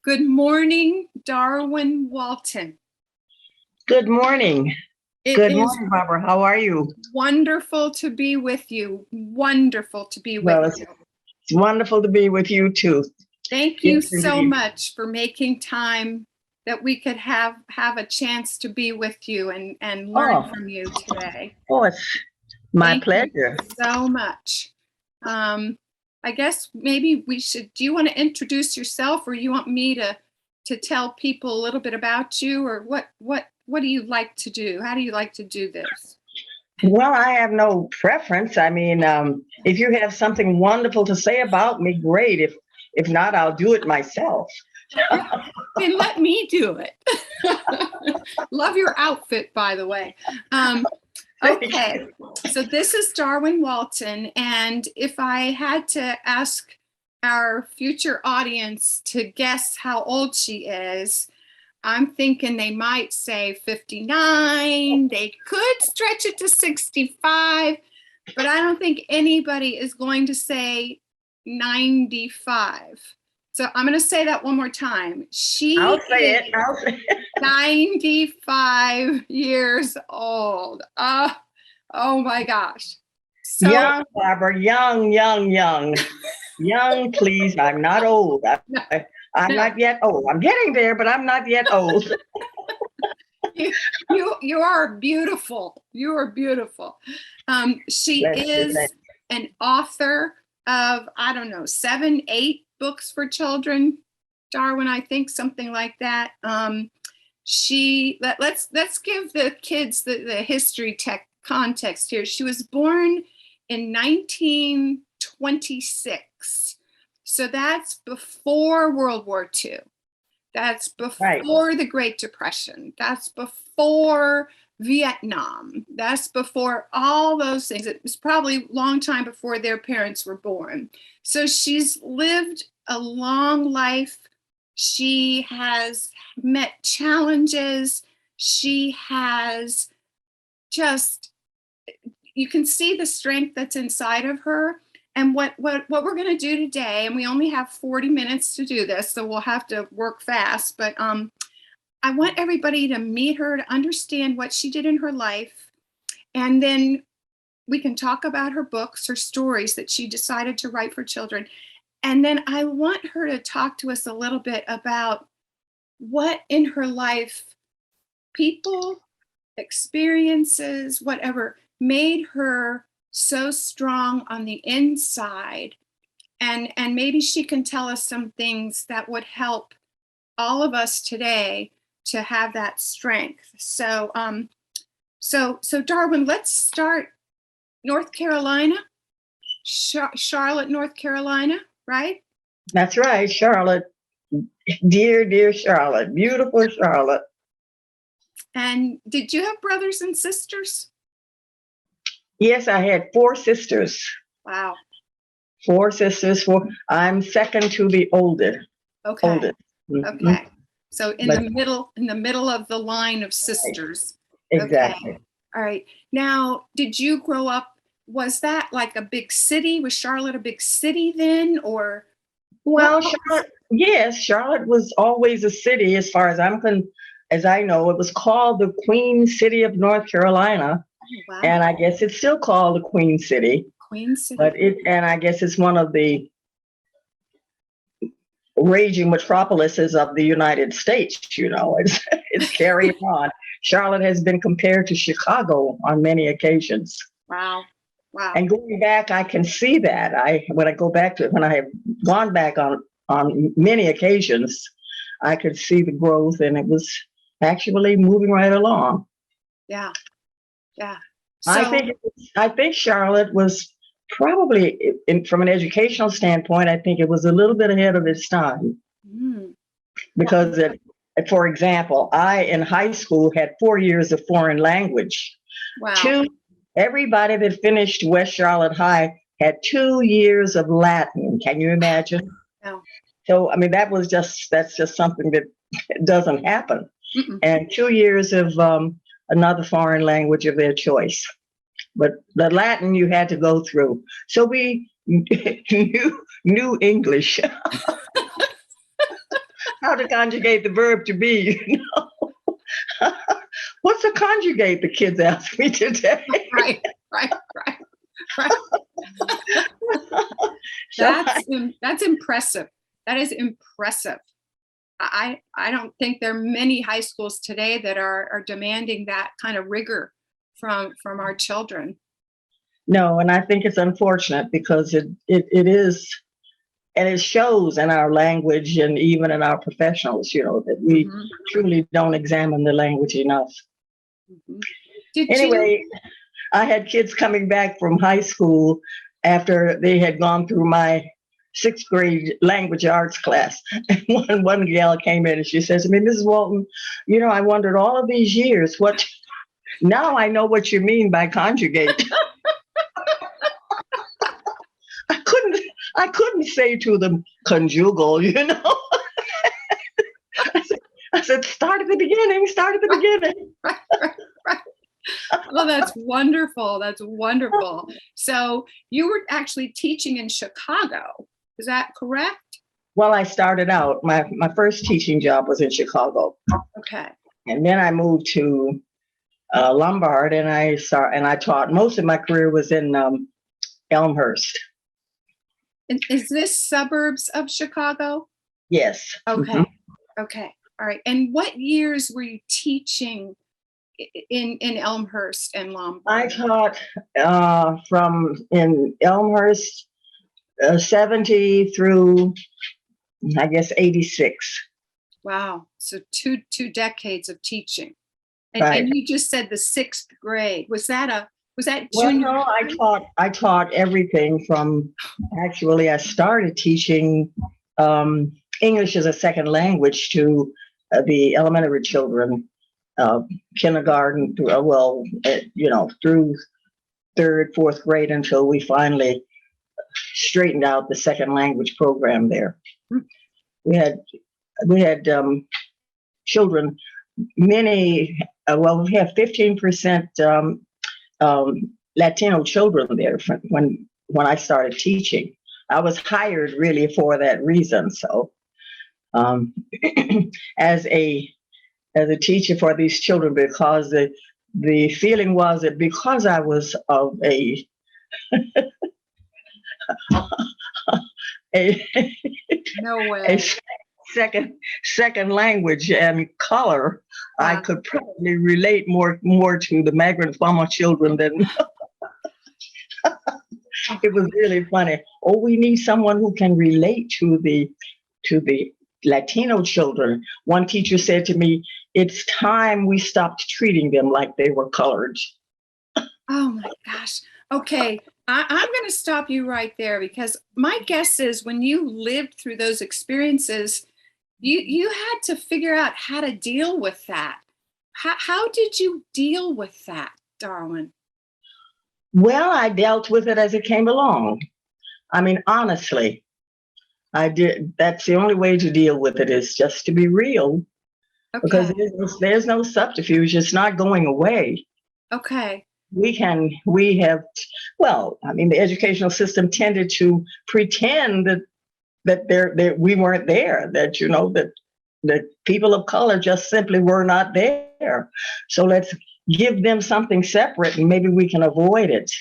Good morning, Darwin Walton. Good morning. It Good is morning, Barbara. How are you? wonderful to be with you. Wonderful to be Well, with it's, you. it's wonderful to be with you too. Thank Yes, you so indeed. much for making time that we could have a chance to be with you and learn Oh, from you today. oh, it's my Thank you pleasure. so much. I guess maybe we should, do you want to introduce yourself, or you want me to tell people a little bit about you, or what do you like to do? How do you like to do this? Well, I have no preference. I mean, if you have something wonderful to say about me, great. If not, I'll do it myself. Then let me do it. Love your outfit, by the way. Okay, so this is Darwin Walton, and if I had to ask our future audience to guess how old she is, I'm thinking they might say 59. They could stretch it to 65, but I don't think anybody is going to say 95. So I'm going to say that one more time. She I'll say is it. I'll say it. 95 years old. Oh my gosh. So Young, Barbara. Young, young, young. Young, please. I'm not old. no, I'm no. not yet old. I'm getting there, but I'm not yet old. You are beautiful. You are beautiful. She Let's see. is an author of, I don't know, 7, 8 books for children, Darwin, I think, something like that. Let's give the kids the history tech context here. She was born in 1926. So that's before World War II. That's Right. before the Great Depression. That's before Vietnam. That's before all those things. It was probably a long time before their parents were born. So she's lived a long life. She has met challenges. She has just, you can see the strength that's inside of her. And what we're going to do today, and we only have 40 minutes to do this, so we'll have to work fast, but I want everybody to meet her, to understand what she did in her life, and then we can talk about her books, her stories that she decided to write for children. And then I want her to talk to us a little bit about what in her life, people, experiences, whatever, made her so strong on the inside. And maybe she can tell us some things that would help all of us today to have that strength. So Darwin, let's start North Carolina, Charlotte, North Carolina, right? That's right, Charlotte. Dear, dear Charlotte. Beautiful Charlotte. And did you have brothers and sisters? Yes, I had 4 sisters. Wow. 4 sisters. 4. I'm second to the oldest. Okay. Oldest. Mhm. Okay. So in But- the middle of the line of sisters. Exactly. Okay. All right. Now, did you grow up, was that like a big city? Was Charlotte a big city then, or? Well, what- Charlotte, yes, Charlotte was always a city as far as as I know. It was called the Queen City of North Carolina, Wow. and I guess it's still called the Queen City. Queen City. But I guess it's one of the raging metropolises of the United States. You know, it's carrying on. Charlotte has been compared to Chicago on many occasions. Wow. Wow. And going back, I can see that. When I have gone back on many occasions, I could see the growth, and it was actually moving right along. Yeah. Yeah. I think Charlotte was probably, from an educational standpoint, I think it was a little bit ahead of its time. Because, for example, I in high school had 4 years of foreign language. Wow. Everybody that finished West Charlotte High had 2 years of Latin. Can you imagine? No. So, I mean, that's just something that doesn't happen. Mm-mm. And 2 years of another foreign language of their choice. But the Latin you had to go through. So we knew English. how to conjugate the verb to be. What's a conjugate? The kids ask me today. Right. So That's impressive. That is impressive. I don't think there are many high schools today that are demanding that kind of rigor from our children. no, and I think it's unfortunate because it is, and it shows in our language and even in our professionals, that we truly don't examine the language enough. Anyway, I had kids coming back from high school after they had gone through my 6th grade language arts class. And one gal came in and she says to me, Mrs. Walton, I wondered all of these years now I know what you mean by conjugate. I couldn't say to them conjugal, I said, start at the beginning. Right. Well, that's wonderful. That's wonderful. So you were actually teaching in Chicago. Is that correct? Well, I started out, my first teaching job was in Chicago. Okay. And then I moved to Lombard, and I taught. Most of my career was in Elmhurst. And is this suburbs of Chicago? Yes. Okay. Mm-hmm. Okay. All right. And what years were you teaching in Elmhurst and Lombard? I taught from in Elmhurst 70 through, I guess, 86. Wow. So two decades of teaching. And, right. And you just said the 6th grade. Was that well, junior? No, I taught everything from, actually, I started teaching English as a second language to the elementary children, kindergarten, through 3rd, 4th grade until we finally straightened out the second language program there. We had children, many, we have 15% Latino children there when I started teaching. I was hired really for that reason. So as a teacher for these children, because the feeling was that because I was of a no way. A second language and color, I could probably relate more to the migrant farmer children than it was really funny. Oh, we need someone who can relate to the Latino children. One teacher said to me, it's time we stopped treating them like they were colored. Oh my gosh. Okay. I'm going to stop you right there, because my guess is when you lived through those experiences, you had to figure out how to deal with that. How did you deal with that, Darwin? Well, I dealt with it as it came along. I mean, honestly, I did. That's the only way to deal with it, is just to be real. Okay. Because there's no subterfuge. It's not going away. Okay. The educational system tended to pretend that we weren't there, that people of color just simply were not there. So let's give them something separate and maybe we can avoid it.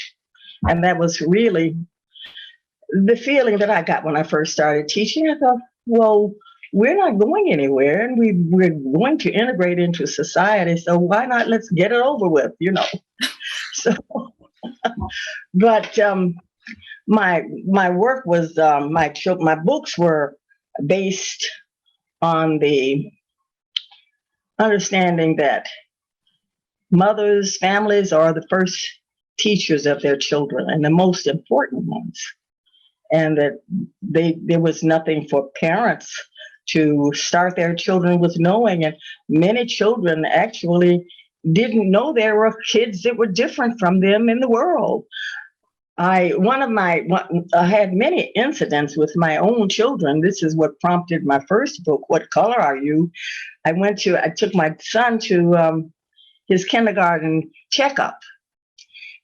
And that was really the feeling that I got when I first started teaching. I thought, well, we're not going anywhere, and we're going to integrate into society. So why not? Let's get it over with, So, but my work was my books were based on the understanding that families are the first teachers of their children and the most important ones, and that there was nothing for parents to start their children with knowing, and many children actually didn't know there were kids that were different from them in the world. I had many incidents with my own children. This is what prompted my first book, What Color Are You? I took my son to his kindergarten checkup,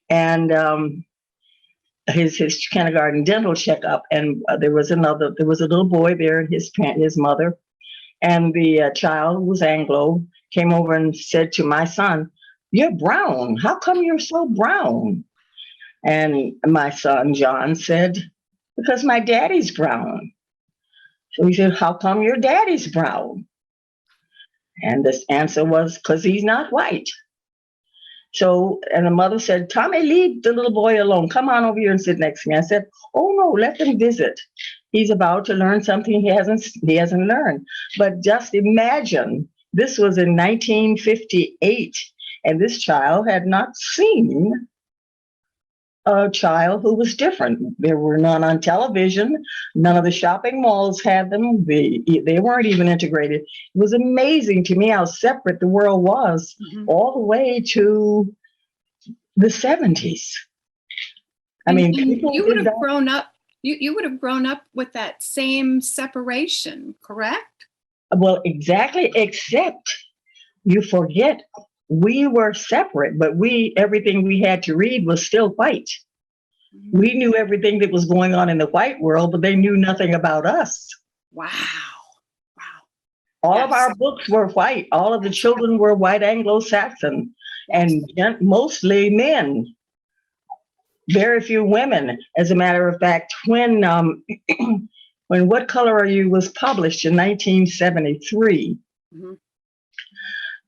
and his kindergarten dental checkup, and there was a little boy there and his mother, And the child, who was Anglo, came over and said to my son, "You're brown. How come you're so brown?" And my son, John, said, "Because my daddy's brown." So he said, "How come your daddy's brown?" And this answer was, "Because he's not white." So, and the mother said, "Tommy, leave the little boy alone. Come on over here and sit next to me." I said, "Oh no, let them visit. He's about to learn something he hasn't learned." But just imagine, this was in 1958, and this child had not seen a child who was different. There were none on television. None of the shopping malls had them. They weren't even integrated. It was amazing to me how separate the world was, all the way to the 70s. I mean, people you would have grown up. You would have grown up with that same separation, correct? Well, exactly, except you forget we were separate, but everything we had to read was still white. We knew everything that was going on in the white world, but they knew nothing about us. Wow. All of our books were white. All of the children were white Anglo-Saxon, and mostly men. Very few women. As a matter of fact, when What Color Are You was published in 1973,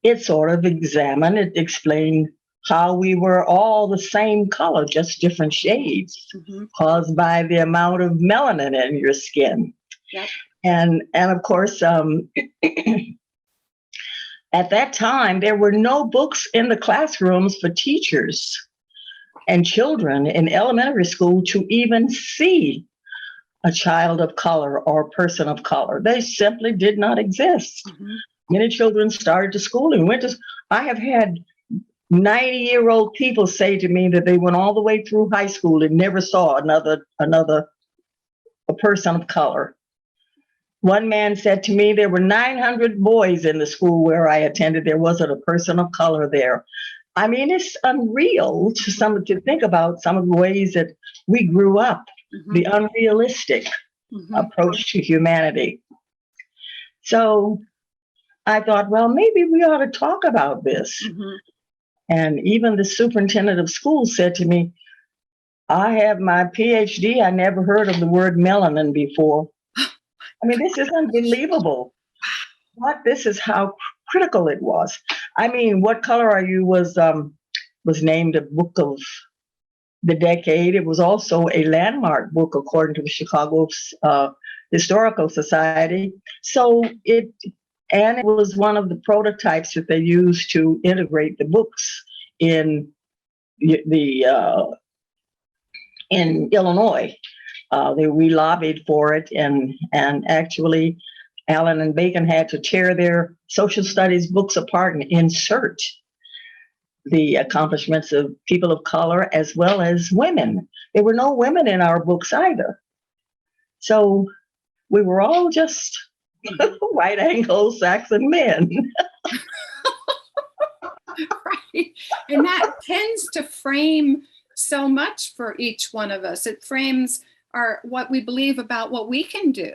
it sort of it explained how we were all the same color, just different shades, caused by the amount of melanin in your skin. Yep. And of course, at that time, there were no books in the classrooms for teachers and children in elementary school to even see a child of color or a person of color. They simply did not exist. Many children started to school and went to. I have had 90-year-old people say to me that they went all the way through high school and never saw a person of color. One man said to me, there were 900 boys in the school where I attended. There wasn't a person of color there. I mean, it's unreal to think about some of the ways that we grew up, the unrealistic approach to humanity. So I thought, well, maybe we ought to talk about this. And even the superintendent of schools said to me, "I have my PhD. I never heard of the word melanin before." I mean, this is unbelievable. This is how critical it was. I mean, What Color Are You was named a book of the decade. It was also a landmark book according to the Chicago Historical Society. So it was one of the prototypes that they used to integrate the books in in Illinois. We lobbied for it, and actually Allen and Bacon had to tear their social studies books apart and insert the accomplishments of people of color as well as women. There were no women in our books either. So we were all just white Anglo-Saxon men. Right. And that tends to frame so much for each one of us. It frames what we believe about what we can do.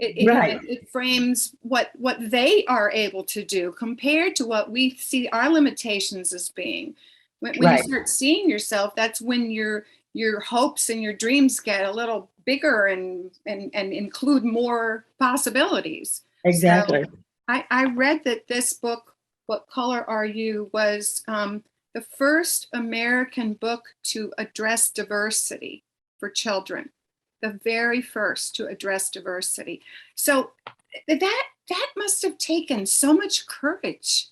It frames what they are able to do compared to what we see our limitations as being. When you start seeing yourself, that's when your hopes and your dreams get a little bigger and include more possibilities. Exactly. So I read that this book, What Color Are You, was the first American book to address diversity for children. The very first to address diversity. So that must have taken so much courage.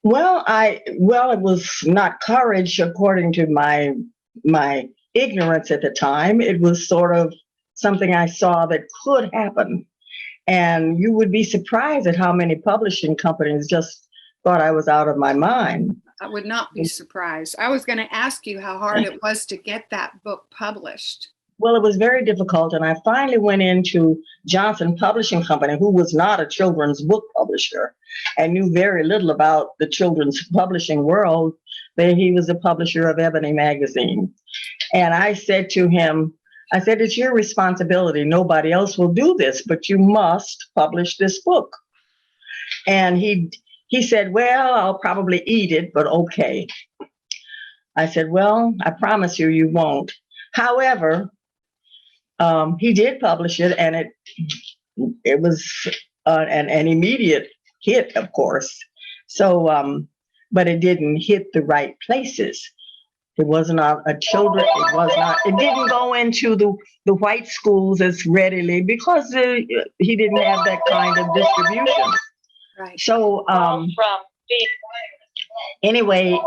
Well, it was not courage according to my ignorance at the time. It was sort of something I saw that could happen. And you would be surprised at how many publishing companies just thought I was out of my mind. I would not be surprised. I was going to ask you how hard it was to get that book published. Well, it was very difficult, and I finally went into Johnson Publishing Company, who was not a children's book publisher and knew very little about the children's publishing world. He was the publisher of Ebony magazine. And I said to him, I said, it's your responsibility. Nobody else will do this, but you must publish this book. And he said, well, I'll probably eat it, but okay. I said, well, I promise you, you won't. However, he did publish it, and it was an immediate hit, of course. So, but it didn't hit the right places. It was not a children. It didn't go into the white schools as readily because he didn't have that kind of distribution. Right. So anyway,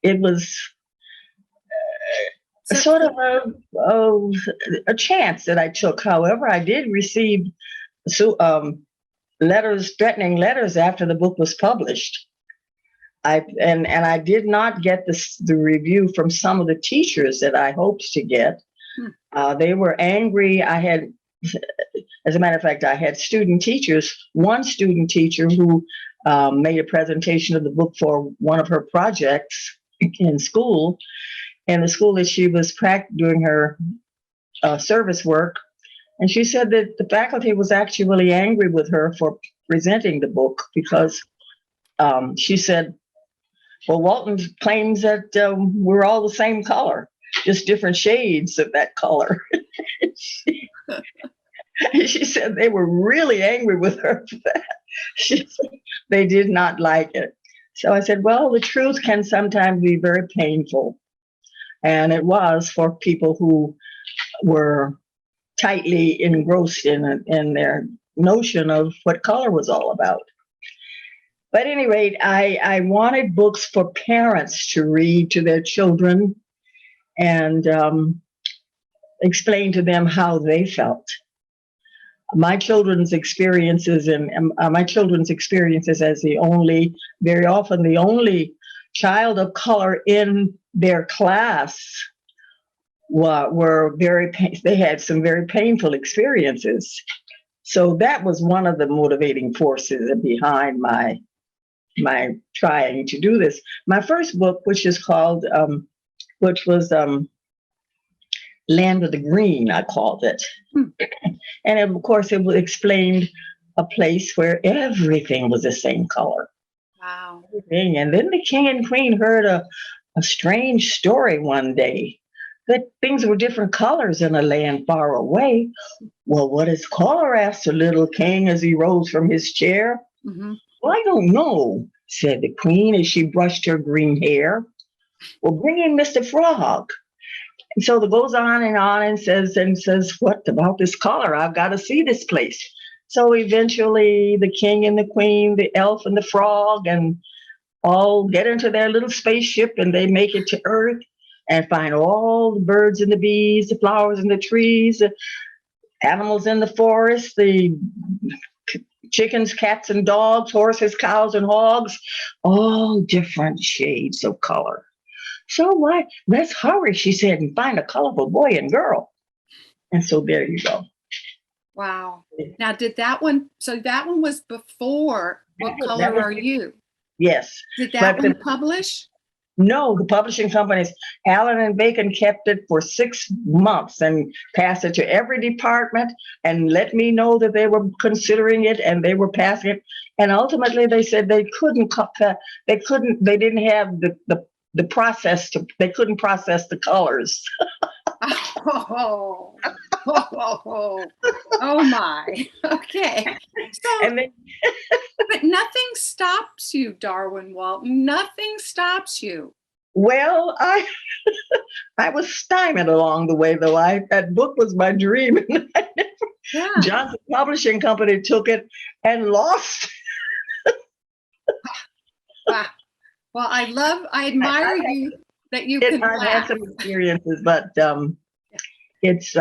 it was sort of a chance that I took. However, I did receive threatening letters after the book was published. I did not get the review from some of the teachers that I hoped to get. They were angry. As a matter of fact, I had student teachers. One student teacher who made a presentation of the book for one of her projects in school, and the school that she was doing her service work. And she said that the faculty was actually angry with her for presenting the book because she said, well, Walton claims that we're all the same color, just different shades of that color. She said they were really angry with her for that. She said they did not like it. So I said, well, the truth can sometimes be very painful. And it was for people who were tightly engrossed in their notion of what color was all about. But at any rate, I wanted books for parents to read to their children and explain to them how they felt. My children's experiences as very often the only child of color in their class they had some very painful experiences. So that was one of the motivating forces behind my trying to do this. My first book, which was Land of the Green, I called it. And of course, it explained a place where everything was the same color. Wow. And then the king and queen heard a strange story one day that things were different colors in a land far away. Well, what is color? Asked the little king as he rose from his chair. Mm-hmm. Well, I don't know, said the queen as she brushed her green hair. Well, bring in Mr. Frog. And so it goes on and says, what about this color? I've got to see this place. So eventually the king and the queen, the elf and the frog, and all get into their little spaceship and they make it to Earth and find all the birds and the bees, the flowers and the trees, the animals in the forest, the chickens, cats and dogs, horses, cows and hogs, all different shades of color. So what? Let's hurry, she said, and find a colorful boy and girl. And so there you go. Wow. Now, that one was before What Color Are You? Yes. Did that one publish? No, the publishing companies, Allen and Bacon, kept it for 6 months and passed it to every department and let me know that they were considering it and they were passing it. And ultimately they said they didn't have the process they couldn't process the colors. Oh my. Okay. So, but nothing stops you, Darwin Walton. Nothing stops you. Well, I was stymied along the way, though. That book was my dream. Yeah. Johnson Publishing Company took it and lost. Wow. Well, I admire you that you can laugh. I've had some experiences, but it's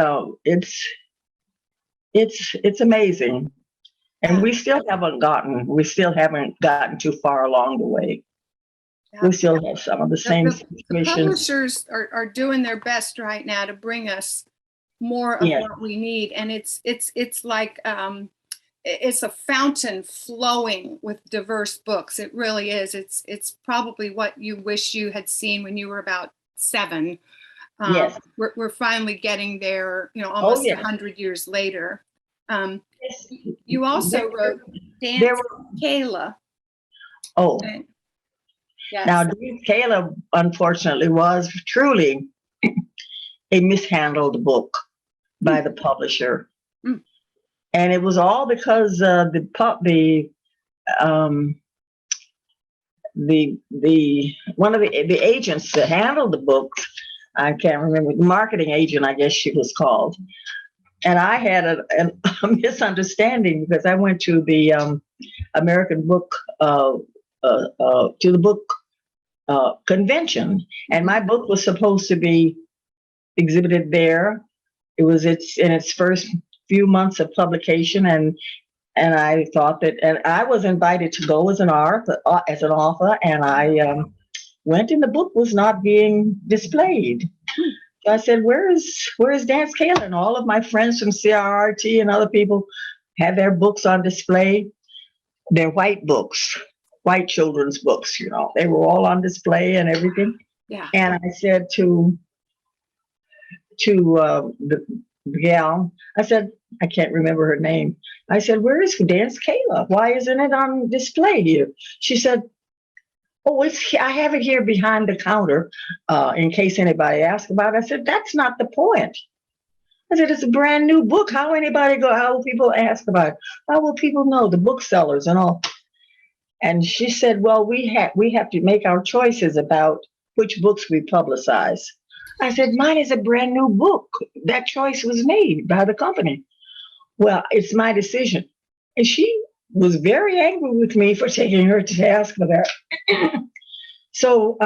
amazing, and we still haven't gotten too far along the way. Yeah. We still have some of the same situations. The publishers are doing their best right now to bring us more of what we need, and it's like it's a fountain flowing with diverse books. It really is. It's probably what you wish you had seen when you were about 7. Yes. We're finally getting there, you know, Oh, almost yes. 100 years later. Yes. You also wrote There Dance were, Kayla. oh, And- now, Yes. Dave Caleb, unfortunately, was truly a mishandled book by the publisher. Mm. And it was all because um, the one of the agents that handled the book, I can't remember, the marketing agent, I guess she was called. And I had a misunderstanding because I went to the American book to the book convention, and my book was supposed to be exhibited there. It was in its first few months of publication, and I thought that, and I was invited to go as an author, and I went, and the book was not being displayed. So I said, "Where is Dance Kayla?" And all of my friends from CRRT and other people had their books on display. They're white books, white children's books. You know, they were all on display and everything. Yeah. And I said to the gal, I said, I can't remember her name. I said, "Where is Dance Kayla? Why isn't it on display here?" She said, "Oh, I have it here behind the counter in case anybody asks about it." I said, "That's not the point." I said, "It's a brand new book. How will people ask about it? How will people know, the booksellers and all?" And she said, "Well, we have to make our choices about which books we publicize." I said, "Mine is a brand new book. That choice was made by the company." "Well, it's my decision." And she was very angry with me for taking her to task for that. So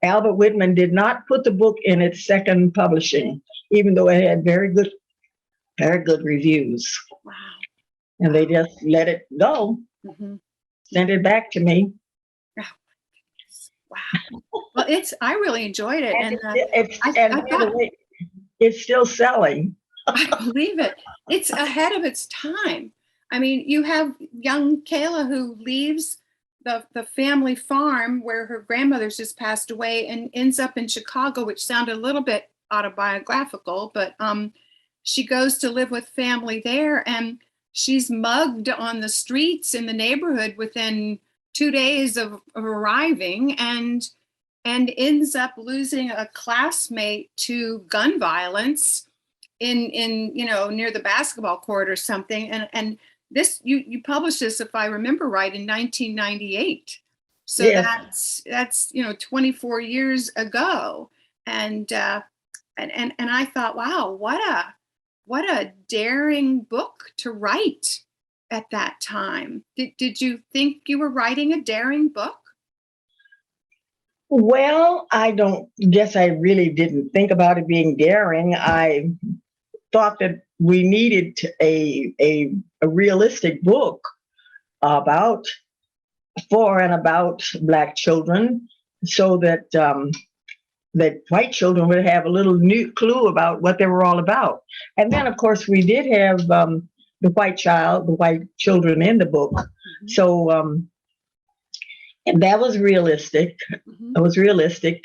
Albert Whitman did not put the book in its second publishing, even though it had very good reviews. Wow. And they just let it go, sent it back to me. Wow. Well, I really enjoyed it. And By the way, it's still selling. I believe it. It's ahead of its time. I mean, you have young Kayla who leaves the family farm where her grandmother's just passed away and ends up in Chicago, which sounded a little bit autobiographical, but she goes to live with family there, and she's mugged on the streets in the neighborhood within 2 days of arriving, and ends up losing a classmate to gun violence in near the basketball court or something. And this you published this, if I remember right, in 1998. So yes. that's 24 years ago. And I thought, wow, what a daring book to write at that time. Did you think you were writing a daring book? Well, I don't guess I really didn't think about it being daring. I thought that we needed a realistic book about for and about Black children, so that that white children would have a little new clue about what they were all about. And then, of course, we did have the white children in the book. So and that was realistic. It was realistic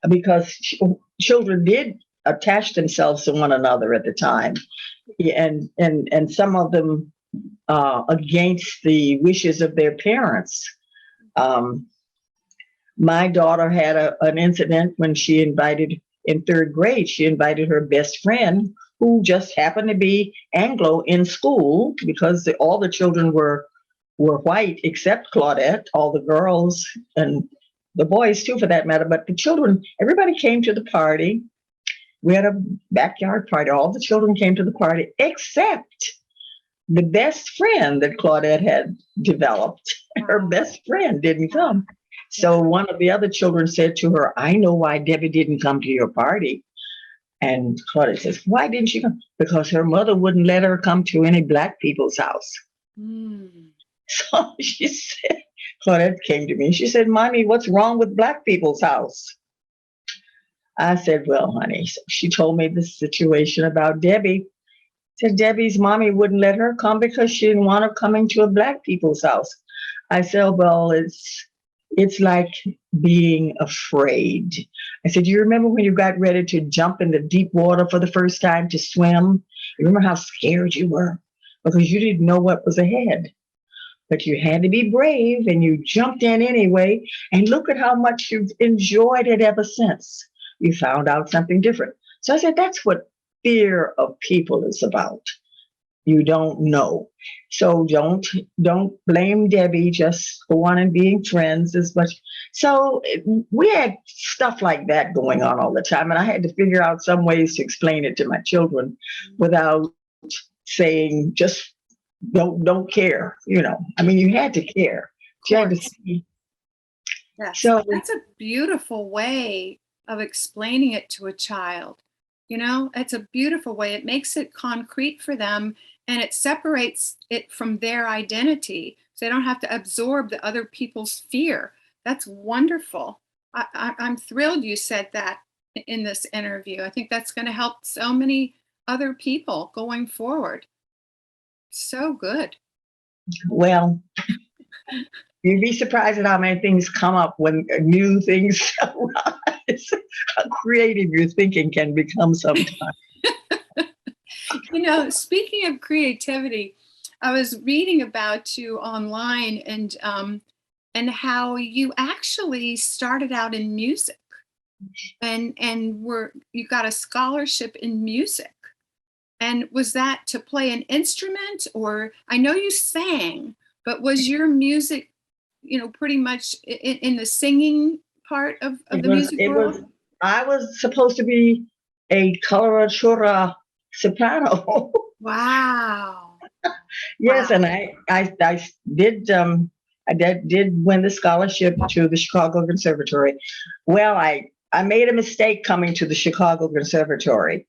because children did attach themselves to one another at the time, and some of them against the wishes of their parents. My daughter had an incident when she invited, in 3rd grade, she invited her best friend, who just happened to be Anglo in school, because all the children were white except Claudette, all the girls and the boys too, for that matter. But the children, everybody came to the party. We had a backyard party. All the children came to the party except the best friend that Claudette had developed. Her best friend didn't come. So one of the other children said to her, "I know why Debbie didn't come to your party." And Claudette says, "Why didn't she come?" "Because her mother wouldn't let her come to any Black people's house." So she said, Claudette came to me. She said, "Mommy, what's wrong with Black people's house?" I said, "Well, honey," so she told me the situation about Debbie. Said Debbie's mommy wouldn't let her come because she didn't want her coming to a black people's house. I said, well, it's like being afraid. I said, do you remember when you got ready to jump in the deep water for the first time to swim? You remember how scared you were because you didn't know what was ahead. But you had to be brave and you jumped in anyway. And look at how much you've enjoyed it ever since. You found out something different. So I said, that's what fear of people is about. You don't know. So don't blame Debbie just for wanting being friends as much. So we had stuff like that going on all the time. And I had to figure out some ways to explain it to my children without saying just don't care. I mean, you had to care. You had to see. Yes. So That's a beautiful way of explaining it to a child. It's a beautiful way. It makes it concrete for them and it separates it from their identity. So they don't have to absorb the other people's fear. That's wonderful. I'm thrilled you said that in this interview. I think that's going to help so many other people going forward. So good. Well, you'd be surprised at how many things come up when new things arise. How creative your thinking can become sometimes. Speaking of creativity, I was reading about you online and how you actually started out in music and you got a scholarship in music. And was that to play an instrument, or I know you sang, but was your music, pretty much in the singing part of the music world? I was supposed to be a coloratura soprano. Wow. Yes, Wow. and I did win the scholarship to the Chicago Conservatory. Well, I made a mistake coming to the Chicago Conservatory.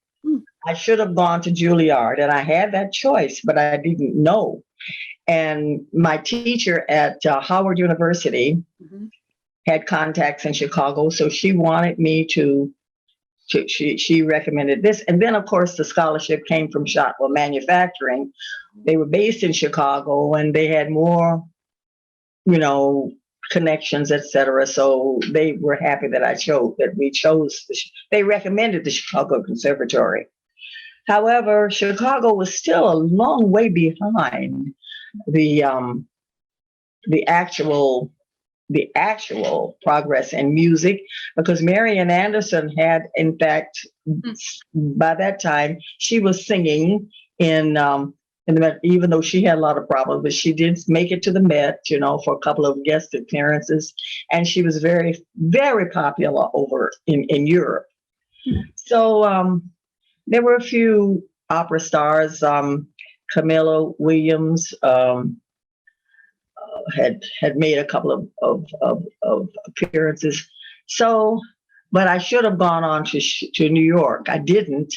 I should have gone to Juilliard, and I had that choice, but I didn't know. And my teacher at Howard University had contacts in Chicago, so she wanted me she recommended this. And then, of course, the scholarship came from Shotwell Manufacturing. They were based in Chicago, and they had more, connections, etc. So they were happy that we chose. They recommended the Chicago Conservatory. However, Chicago was still a long way behind the actual progress in music, because Marian Anderson had, in fact, by that time, she was singing in the Met, even though she had a lot of problems, but she did make it to the Met, for a couple of guest appearances, and she was very, very popular over in Europe. So there were a few opera stars. Camilla Williams had made a couple of appearances. So, but I should have gone on to New York. I didn't,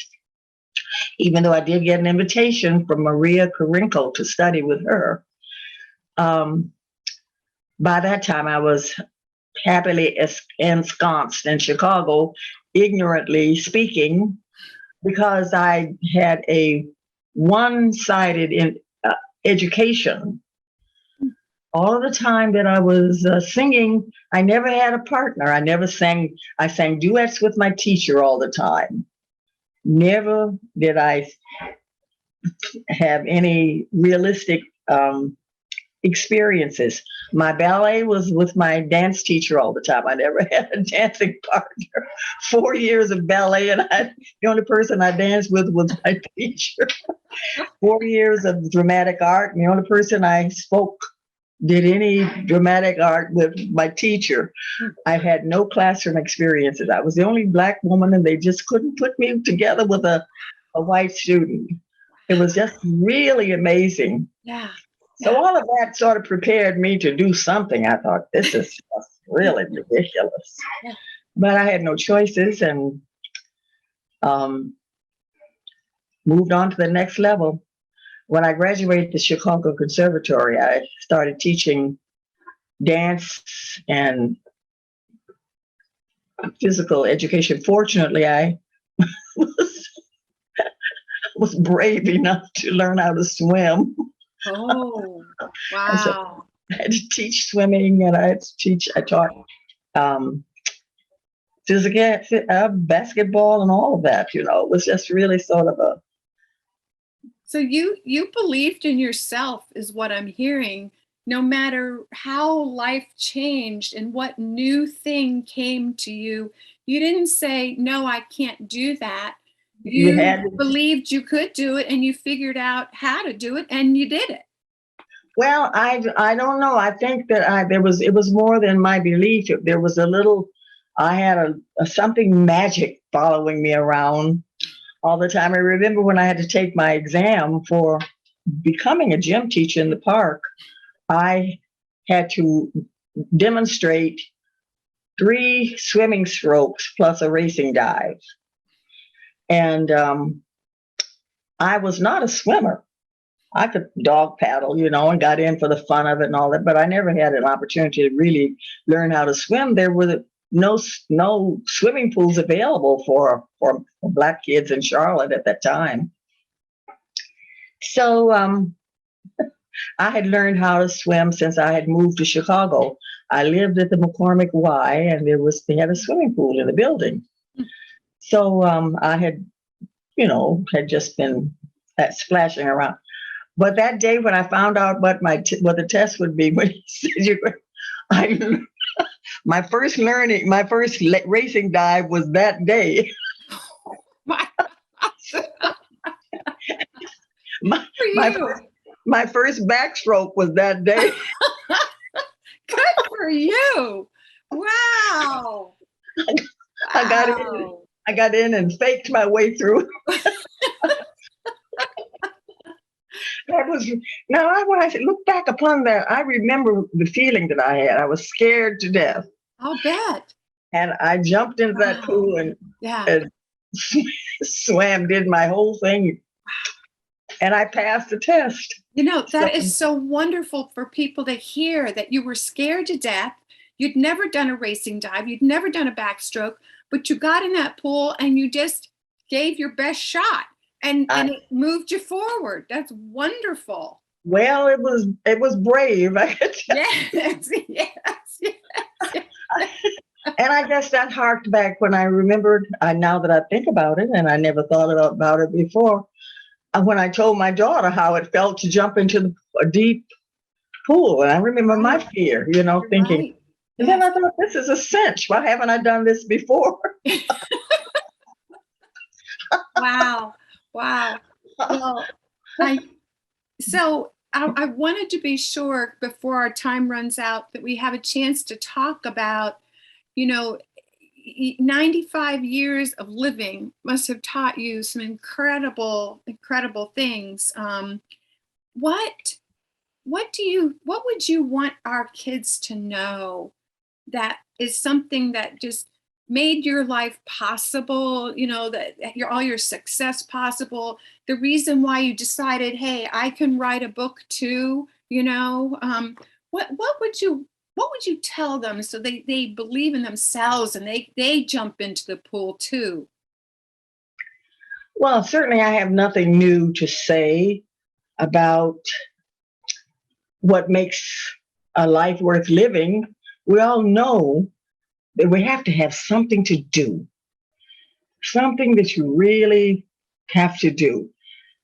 even though I did get an invitation from Maria Karinko to study with her. By that time, I was happily ensconced in Chicago, ignorantly speaking, because I had a one-sided education. All of the time that I was singing, I never had a partner. I sang duets with my teacher all the time. Never did I have any realistic experiences. My ballet was with my dance teacher all the time. I never had a dancing partner. 4 years of ballet, and the only person I danced with was my teacher. 4 years of dramatic art, and the only person I did any dramatic art with my teacher. I had no classroom experiences. I was the only Black woman, and they just couldn't put me together with a white student. It was just really amazing. Yeah. So all of that sort of prepared me to do something. I thought, this is just really ridiculous. Yeah. But I had no choices, and moved on to the next level. When I graduated the Chicago Conservatory, I started teaching dance and physical education. Fortunately, I was brave enough to learn how to swim. Oh, And so wow. I had to teach swimming, and I taught um, physical, basketball, and all of that. You know, it was just really sort of a, So you believed in yourself is what I'm hearing, no matter how life changed and what new thing came to you. You didn't say, "No, I can't do that." you You had. believed you could do it and you figured out how to do it and you did it. Well, I don't know. I think that it was more than my belief. There was a little. I had a something magic following me around all the time. I remember when I had to take my exam for becoming a gym teacher in the park. I had to demonstrate 3 swimming strokes plus a racing dive, and I was not a swimmer. I could dog paddle, you know, and got in for the fun of it and all that, but I never had an opportunity to really learn how to swim. There were no swimming pools available for Black kids in Charlotte at that time. So I had learned how to swim since I had moved to Chicago. I lived at the McCormick Y, and they had a swimming pool in the building. So I had, you know, had just been splashing around. But that day when I found out what what the test would be, when he said I, my first racing dive was that day. My, my, for my you. first my first backstroke was that day. Good for you. Wow. I got in. Wow. I got in and faked my way through. That was now. When I look back upon that, I remember the feeling that I had. I was scared to death, I'll bet. and I jumped into that Wow. pool Yeah. and swam, did my whole thing, and I passed the test. You know, So, that is so wonderful for people to hear that you were scared to death. You'd never done a racing dive, you'd never done a backstroke, but you got in that pool and you just gave your best shot and it moved you forward. That's wonderful. well, it was brave, I could tell. Yes, yes, yes. And I guess that harked back when I remembered. Now that I think about it, and I never thought about it before, when I told my daughter how it felt to jump into a deep pool, and I remember my Right. fear, you know, You're thinking. right. And then Yes. I thought, this is a cinch. Why haven't I done this before? Wow. Wow. Well, I I wanted to be sure before our time runs out that we have a chance to talk about, you know, 95 years of living must have taught you some incredible, incredible things. What what would you want our kids to know that is something that just made your life possible, you know, that your all your success possible, the reason why you decided, hey, I can write a book too, you know? What would you tell them so they believe in themselves and they jump into the pool too? Well, certainly I have nothing new to say about what makes a life worth living. We all know that we have to have something to do, something that you really have to do,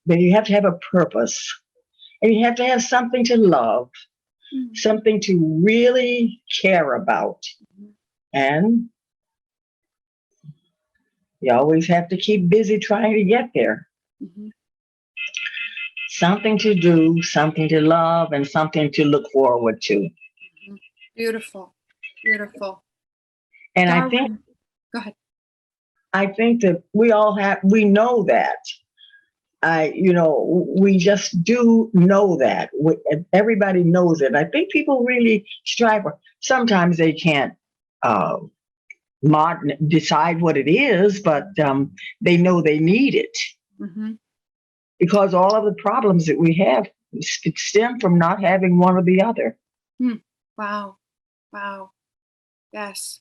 that you have to have a purpose, and you have to have something to love, Mhm. something to really care about. And you always have to keep busy trying to get there. Mhm. Something to do, something to love, and something to look forward to. Mhm. Beautiful, beautiful. And Darwin, go ahead. I think that we know that. We just do know that. Everybody knows it. I think people really strive for. Sometimes they can't uh, decide what it is, but they know they need it Mhm. because all of the problems that we have stem from not having one or the other. Hmm. Wow. Wow. Yes.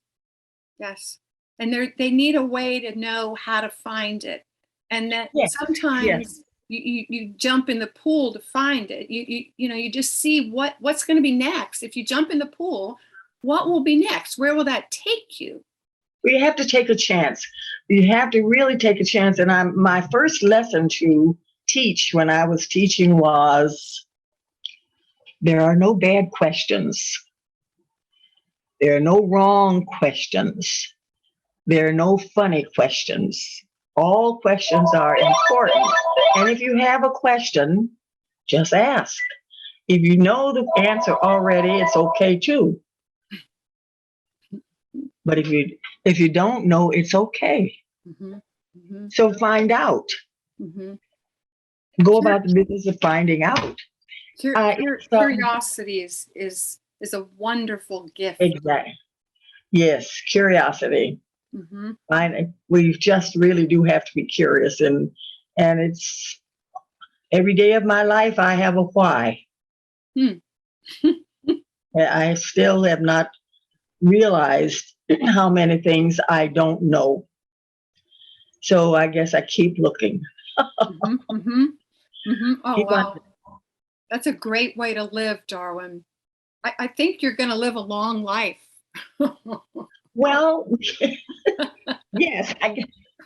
Yes. And they need a way to know how to find it. And that Yes, yes, sometimes you jump in the pool to find it. You just see what's going to be next. If you jump in the pool, what will be next? Where will that take you? You have to take a chance. You have to really take a chance. And my first lesson to teach when I was teaching was, there are no bad questions. There are no wrong questions. There are no funny questions. All questions are important. And if you have a question, just ask. If you know the answer already, it's okay too. But if you don't know, it's okay. Mm-hmm. Mm-hmm. So find out. Mm-hmm. Go about the business of finding out. Curiosity is a wonderful gift. Exactly. Yes, curiosity. Mm-hmm. We just really do have to be curious, and it's every day of my life I have a why. I still have not realized how many things I don't know. So I guess I keep looking. Mm-hmm, mm-hmm, mm-hmm. Oh, wow. That's a great way to live, Darwin. I think you're going to live a long life. Well, yes.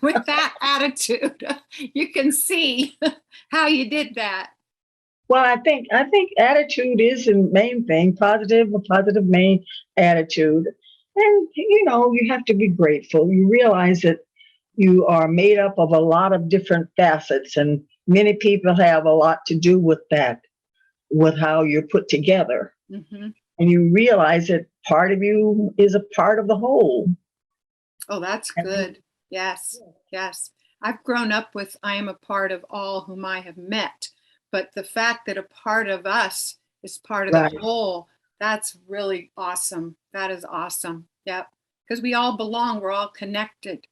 With that attitude, you can see how you did that. Well, I think attitude is the main thing, a positive main attitude. And, you have to be grateful. You realize that you are made up of a lot of different facets, and many people have a lot to do with that, with how you're put together. Mm-hmm. And you realize that part of you is a part of the whole. Oh, that's good. Yes, yes. I've grown up with, I am a part of all whom I have met. But the fact that a part of us is part of the whole, that's really awesome. That is awesome. Yep. Because we all belong. We're all connected.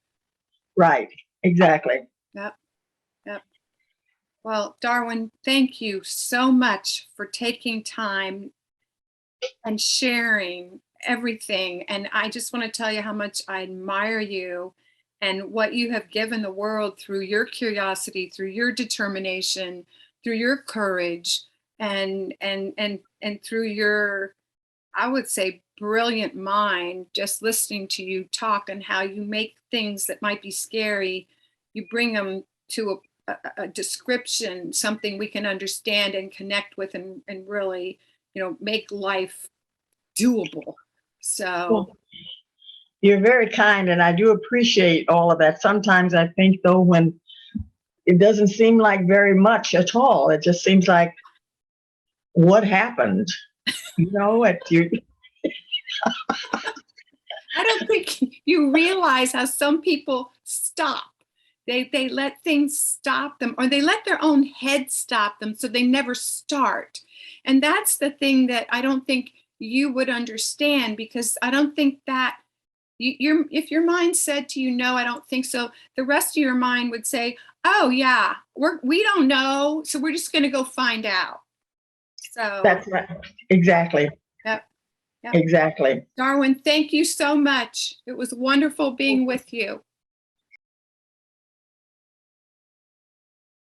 Right. Exactly. Yep. Yep. Well, Darwin, thank you so much for taking time and sharing everything. And I just want to tell you how much I admire you and what you have given the world through your curiosity, through your determination, through your courage, and through your, I would say, brilliant mind. Just listening to you talk and how you make things that might be scary, you bring them to a description, something we can understand and connect with, and really, make life doable. So. Well, you're very kind, and I do appreciate all of that. Sometimes I think, though, when it doesn't seem like very much at all, it just seems like, what happened? I don't think you realize how some people stop. They let things stop them, or they let their own head stop them, so they never start. And that's the thing that I don't think you would understand, because I don't think that if your mind said to you, no, I don't think so, the rest of your mind would say, oh yeah, we don't know, so we're just going to go find out. So that's right. Exactly. Yep. Exactly. Darwin, thank you so much. It was wonderful being with you.